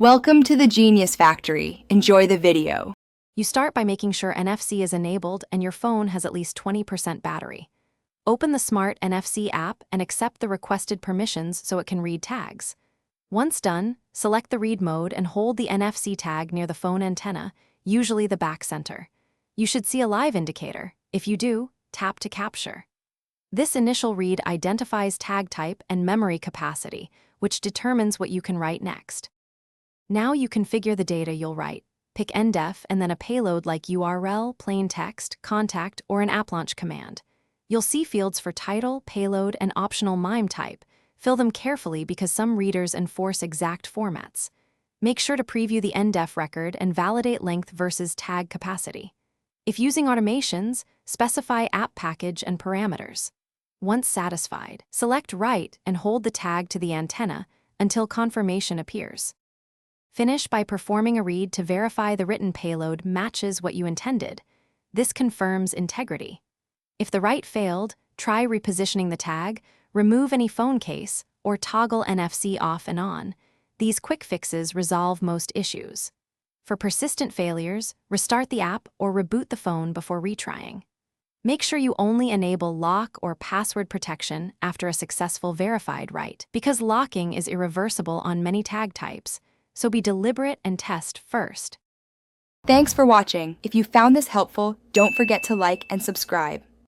Welcome to the Genius Factory. Enjoy the video. You start by making sure NFC is enabled and your phone has at least 20% battery. Open the Smart NFC app and accept the requested permissions so it can read tags. Once done, select the read mode and hold the NFC tag near the phone antenna, usually the back center. You should see a live indicator. If you do, tap to capture. This initial read identifies tag type and memory capacity, which determines what you can write next. Now you configure the data you'll write. Pick NDEF and then a payload like URL, plain text, contact, or an app launch command. You'll see fields for title, payload, and optional MIME type. Fill them carefully because some readers enforce exact formats. Make sure to preview the NDEF record and validate length versus tag capacity. If using automations, specify app package and parameters. Once satisfied, select Write and hold the tag to the antenna until confirmation appears. Finish by performing a read to verify the written payload matches what you intended. This confirms integrity. If the write failed, try repositioning the tag, remove any phone case, or toggle NFC off and on. These quick fixes resolve most issues. For persistent failures, restart the app or reboot the phone before retrying. Make sure you only enable lock or password protection after a successful verified write, because locking is irreversible on many tag types. So be deliberate and test first. Thanks for watching. If you found this helpful, don't forget to like and subscribe.